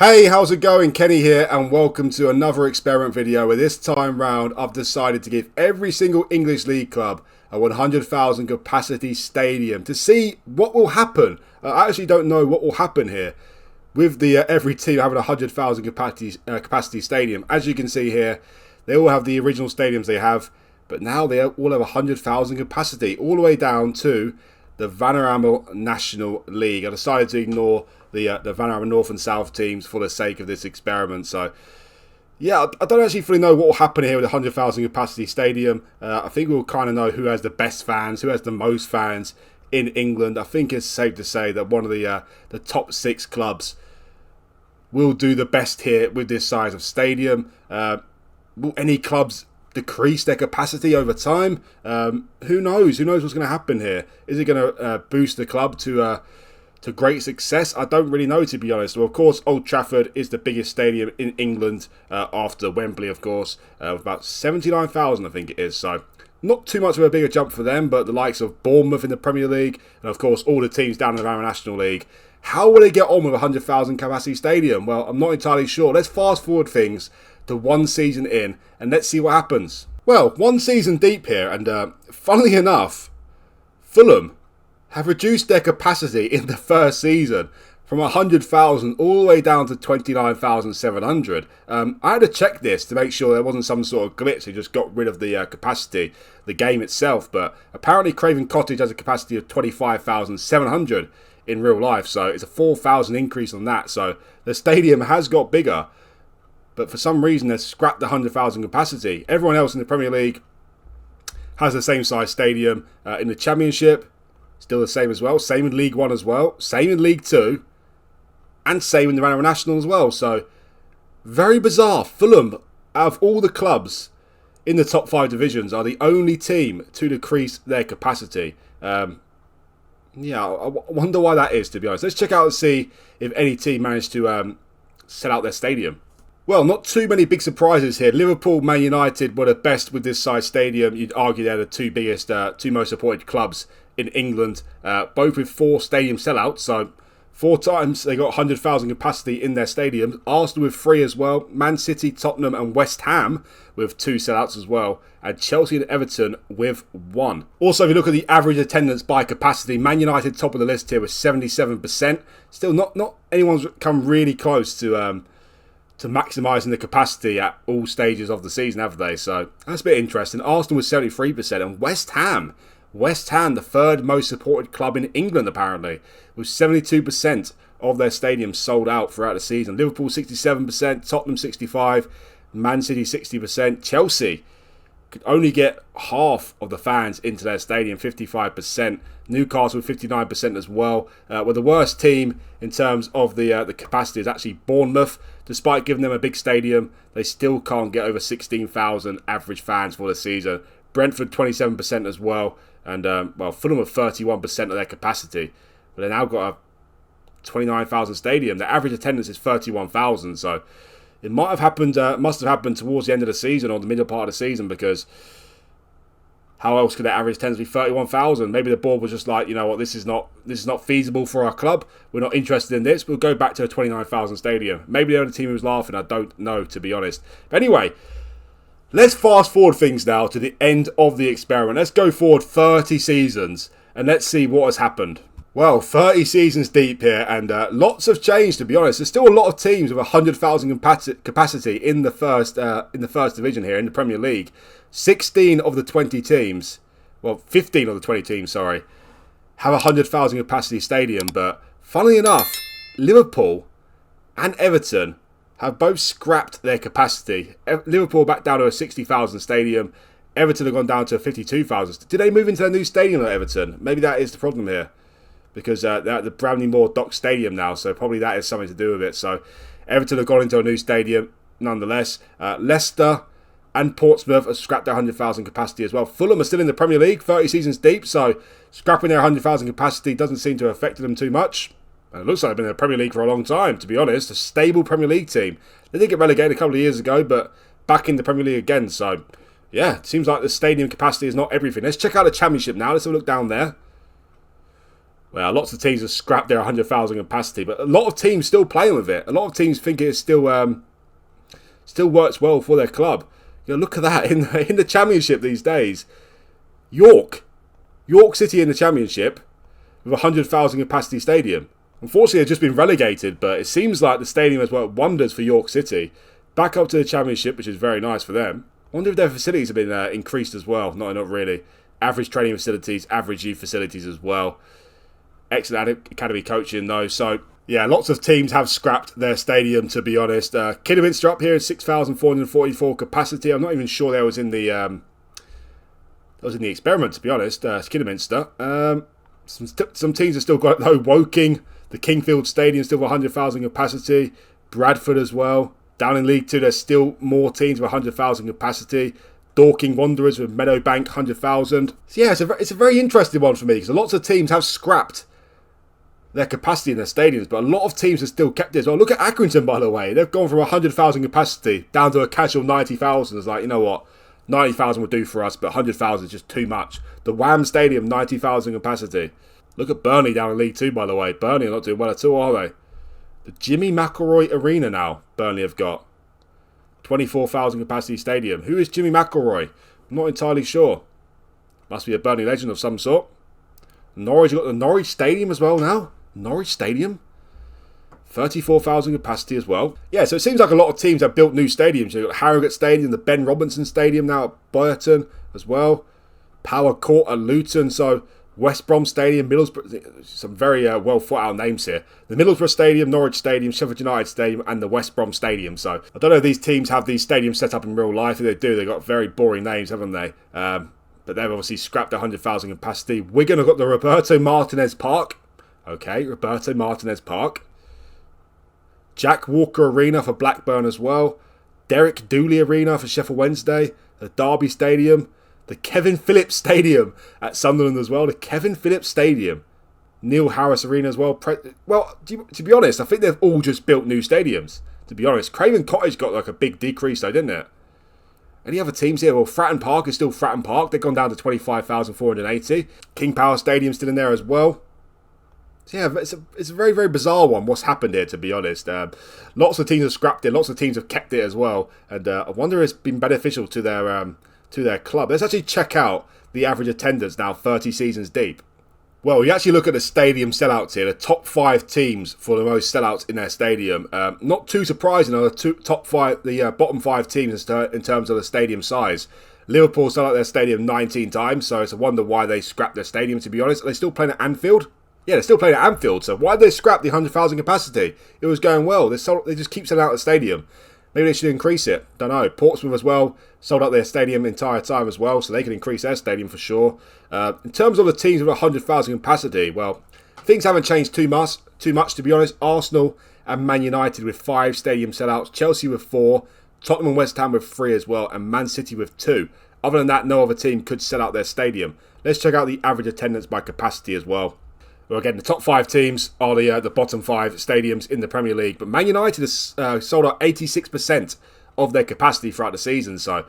Hey, how's it going? Kenny here, and welcome to another experiment video where this time round I've decided to give every single English league club a 100,000 capacity stadium to see what will happen. I actually don't know what will happen here with the every team having a 100,000 capacity stadium. As you can see here, they all have the original stadiums they have, but now they all have 100,000 capacity, all the way down to the Vanarama National League. I decided to ignore the Vanarama North and South teams for the sake of this experiment. So, yeah, I don't actually fully know what will happen here with a 100,000 capacity stadium. I think we'll kind of know who has the best fans, who has the most fans in England. I think it's safe to say that one of the top 6 clubs will do the best here with this size of stadium. Will any clubs decrease their capacity over time? Who knows? Who knows what's going to happen here? Is it going to boost the club to great success? I don't really know, to be honest. Well, of course, Old Trafford is the biggest stadium in England after Wembley, of course, with about 79,000, I think it is. So not too much of a bigger jump for them, but the likes of Bournemouth in the Premier League, and of course all the teams down in the Vanarama National League, how will they get on with a 100,000 capacity stadium? Well, I'm not entirely sure. Let's fast forward things to one season in, and let's see what happens. Well, one season deep here, and funnily enough, Fulham have reduced their capacity in the first season from 100,000 all the way down to 29,700. I had to check this to make sure there wasn't some sort of glitch who just got rid of the capacity, the game itself, but apparently Craven Cottage has a capacity of 25,700 in real life, so it's a 4,000 increase on that. So the stadium has got bigger, but for some reason they've scrapped the 100,000 capacity. Everyone else in the Premier League has the same size stadium. In the Championship, still the same as well. Same in League 1 as well. Same in League 2. And same in the Vanarama National as well. So, very bizarre. Fulham, out of all the clubs in the top 5 divisions, are the only team to decrease their capacity. Yeah, I wonder why that is, to be honest. Let's check out and see if any team managed to sell out their stadium. Well, not too many big surprises here. Liverpool, Man United were the best with this size stadium. You'd argue they're the two biggest, two most supported clubs in England, both with 4 stadium sellouts. So 4 times they got 100,000 capacity in their stadium. Arsenal with 3 as well. Man City, Tottenham and West Ham with 2 sellouts as well. And Chelsea and Everton with 1. Also, if you look at the average attendance by capacity, Man United top of the list here with 77%. Still not anyone's come really close to maximising the capacity at all stages of the season, have they? So that's a bit interesting. Arsenal was 73%, and West Ham, the third most supported club in England apparently, with 72% of their stadiums sold out throughout the season. Liverpool 67%, Tottenham 65%, Man City 60%. Chelsea could only get half of the fans into their stadium, 55%. Newcastle with 59% as well. Well, the worst team in terms of the capacity is actually Bournemouth. Despite giving them a big stadium, they still can't get over 16,000 average fans for the season. Brentford 27% as well. And, well, Fulham have 31% of their capacity. But they've now got a 29,000 stadium. The average attendance is 31,000. So it might have happened, must have happened towards the end of the season or the middle part of the season, because how else could that average attendance be 31,000? Maybe the board was just like, you know what, this is not feasible for our club. We're not interested in this. We'll go back to a 29,000 stadium. Maybe the only team who was laughing. I don't know, to be honest. But anyway, let's fast forward things now to the end of the experiment. Let's go forward 30 seasons and let's see what has happened. Well, 30 seasons deep here, and lots have changed, to be honest. There's still a lot of teams with 100,000 capacity in the first division here in the Premier League. 16 of the 20 teams, well, 15 of the 20 teams, sorry, have a 100,000 capacity stadium. But funnily enough, Liverpool and Everton have both scrapped their capacity. Liverpool back down to a 60,000 stadium. Everton have gone down to a 52,000. Did they move into their new stadium at Everton? Maybe that is the problem here, because they're at the Bramley Moore Dock Stadium now, so probably that is something to do with it. So Everton have gone into a new stadium nonetheless. Leicester and Portsmouth have scrapped their 100,000 capacity as well. Fulham are still in the Premier League, 30 seasons deep, so scrapping their 100,000 capacity doesn't seem to have affected them too much. And it looks like they've been in the Premier League for a long time, to be honest. A stable Premier League team. They did get relegated a couple of years ago, but back in the Premier League again. So, yeah, it seems like the stadium capacity is not everything. Let's check out the Championship now. Let's have a look down there. Well, lots of teams have scrapped their 100,000 capacity, but a lot of teams still playing with it. A lot of teams think it still works well for their club. You know, look at that in the Championship these days. York City in the Championship with a 100,000 capacity stadium. Unfortunately, they've just been relegated, but it seems like the stadium has worked wonders for York City. Back up to the Championship, which is very nice for them. I wonder if their facilities have been increased as well. No, not really. Average training facilities, average youth facilities as well. Excellent academy coaching though. So, yeah, lots of teams have scrapped their stadium, to be honest. Kidderminster up here at 6,444 capacity. I'm not even sure that was in the experiment, to be honest. Kidderminster. Some teams have still got it though. Woking, the Kingfield Stadium still with 100,000 capacity. Bradford as well. Down in League 2, there's still more teams with 100,000 capacity. Dorking Wanderers with Meadowbank 100,000. So yeah, it's a very interesting one for me because lots of teams have scrapped their capacity in their stadiums, but a lot of teams have still kept it as well. Look at Accrington, by the way. They've gone from 100,000 capacity down to a casual 90,000. It's like, you know what? 90,000 would do for us, but 100,000 is just too much. The Wham Stadium, 90,000 capacity. Look at Burnley down in League 2, by the way. Burnley are not doing well at all, are they? The Jimmy McElroy Arena now, Burnley have got. 24,000 capacity stadium. Who is Jimmy McElroy? I'm not entirely sure. Must be a Burnley legend of some sort. Norwich, got the Norwich Stadium as well now. Norwich Stadium. 34,000 capacity as well. Yeah, so it seems like a lot of teams have built new stadiums. You've got Harrogate Stadium, the Ben Robinson Stadium now at Burton as well. Power Court at Luton. So West Brom Stadium, Middlesbrough, some very well thought out names here. The Middlesbrough Stadium, Norwich Stadium, Sheffield United Stadium and the West Brom Stadium. So I don't know if these teams have these stadiums set up in real life. If they do, they've got very boring names, haven't they? But they've obviously scrapped 100,000 capacity. Wigan have got the Roberto Martinez Park. Okay, Roberto Martinez Park. Jack Walker Arena for Blackburn as well. Derek Dooley Arena for Sheffield Wednesday. The Derby Stadium. The Kevin Phillips Stadium at Sunderland as well. The Kevin Phillips Stadium. Neil Harris Arena as well. Well, to be honest, I think they've all just built new stadiums. To be honest, Craven Cottage got like a big decrease though, didn't it? Any other teams here? Well, Fratton Park is still Fratton Park. They've gone down to 25,480. King Power Stadium still in there as well. So yeah, it's a very, very bizarre one, what's happened here, to be honest. Lots of teams have scrapped it. Lots of teams have kept it as well. And I wonder if it's been beneficial to their club. Let's actually check out the average attendance now, 30 seasons deep. Well, you actually look at the stadium sellouts here. The top 5 teams for the most sellouts in their stadium. Not too surprising, are the bottom 5 teams in terms of the stadium size. Liverpool sell out their stadium 19 times, so it's a wonder why they scrapped their stadium, to be honest. Are they still playing at Anfield? Yeah, they're still playing at Anfield, so why did they scrap the 100,000 capacity? It was going well. They just keep selling out the stadium. Maybe they should increase it. Don't know. Portsmouth as well sold out their stadium the entire time as well, so they can increase their stadium for sure. In terms of the teams with 100,000 capacity, well, things haven't changed too much, to be honest. Arsenal and Man United with 5 stadium sellouts, Chelsea with 4, Tottenham and West Ham with 3 as well, and Man City with 2. Other than that, no other team could sell out their stadium. Let's check out the average attendance by capacity as well. Well, again, the top 5 teams are the bottom 5 stadiums in the Premier League. But Man United has sold out 86% of their capacity throughout the season. So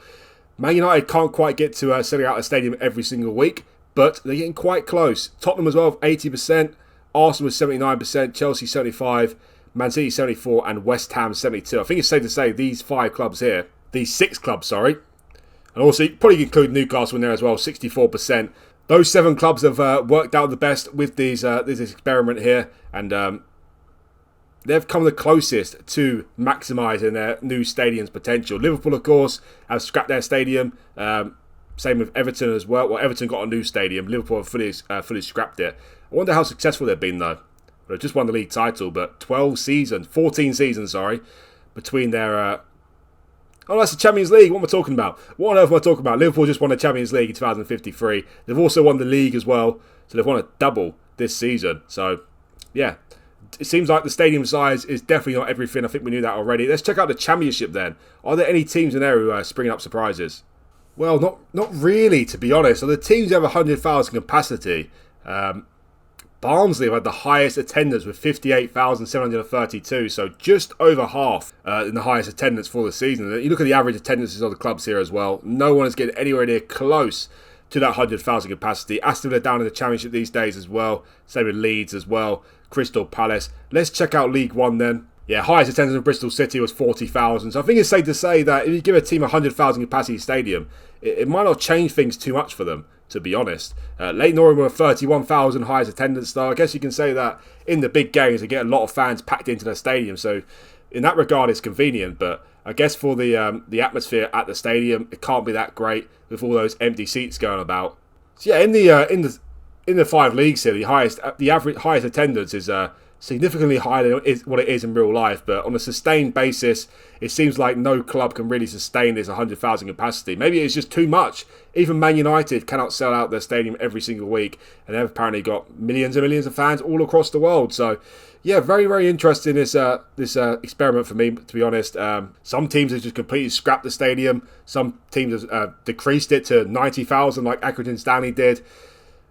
Man United can't quite get to selling out a stadium every single week, but they're getting quite close. Tottenham as well, 80%. Arsenal with 79%. Chelsea 75%. Man City 74%. And West Ham 72%. I think it's safe to say these 5 clubs here, these 6 clubs, sorry. And also, you probably include Newcastle in there as well, 64%. Those 7 clubs have worked out the best with this experiment here, and they've come the closest to maximising their new stadium's potential. Liverpool, of course, have scrapped their stadium. Same with Everton as well. Well, Everton got a new stadium. Liverpool have fully scrapped it. I wonder how successful they've been, though. They've just won the league title, but 14 seasons, between their... Oh, that's the Champions League. What am I talking about? What on earth am I talking about? Liverpool just won the Champions League in 2053. They've also won the league as well. So they've won a double this season. So, yeah. It seems like the stadium size is definitely not everything. I think we knew that already. Let's check out the Championship then. Are there any teams in there who are springing up surprises? Well, not really, to be honest. So the teams who have 100,000 capacity... Barnsley have had the highest attendance with 58,732, so just over half in the highest attendance for the season. You look at the average attendances of the clubs here as well. No one is getting anywhere near close to that 100,000 capacity. Aston Villa down in the Championship these days as well. Same with Leeds as well. Crystal Palace. Let's check out League One then. Yeah, highest attendance in Bristol City was 40,000. So I think it's safe to say that if you give a team a 100,000 capacity stadium, it might not change things too much for them, to be honest. Leyton Orient were 31,000 highest attendance, though. I guess you can say that in the big games, they get a lot of fans packed into their stadium. So in that regard, it's convenient. But I guess for the atmosphere at the stadium, it can't be that great with all those empty seats going about. So yeah, in the 5 leagues here, the average highest attendance is significantly higher than what it is in real life, but on a sustained basis, it seems like no club can really sustain this 100,000 capacity. Maybe it's just too much. Even Man United cannot sell out their stadium every single week, and they've apparently got millions and millions of fans all across the world. So, yeah, very, very interesting this experiment for me, to be honest. Some teams have just completely scrapped the stadium. Some teams have decreased it to 90,000 like Accrington Stanley did.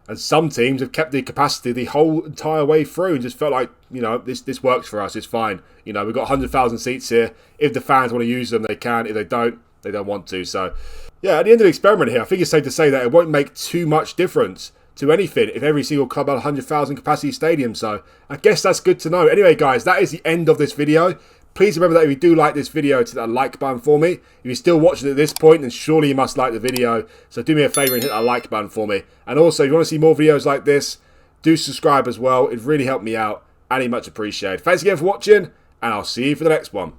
And some teams have kept the capacity the whole entire way through and just felt like, you know, this works for us, it's fine. You know, we've got 100,000 seats here. If the fans want to use them, they can. If they don't want to. So, yeah, at the end of the experiment here, I think it's safe to say that it won't make too much difference to anything if every single club had a 100,000 capacity stadium. So, I guess that's good to know. Anyway, guys, that is the end of this video. Please remember that if you do like this video, to hit that like button for me. If you're still watching at this point, then surely you must like the video. So do me a favour and hit that like button for me. And also, if you want to see more videos like this, do subscribe as well. It'd really help me out and it's much appreciated. Thanks again for watching, and I'll see you for the next one.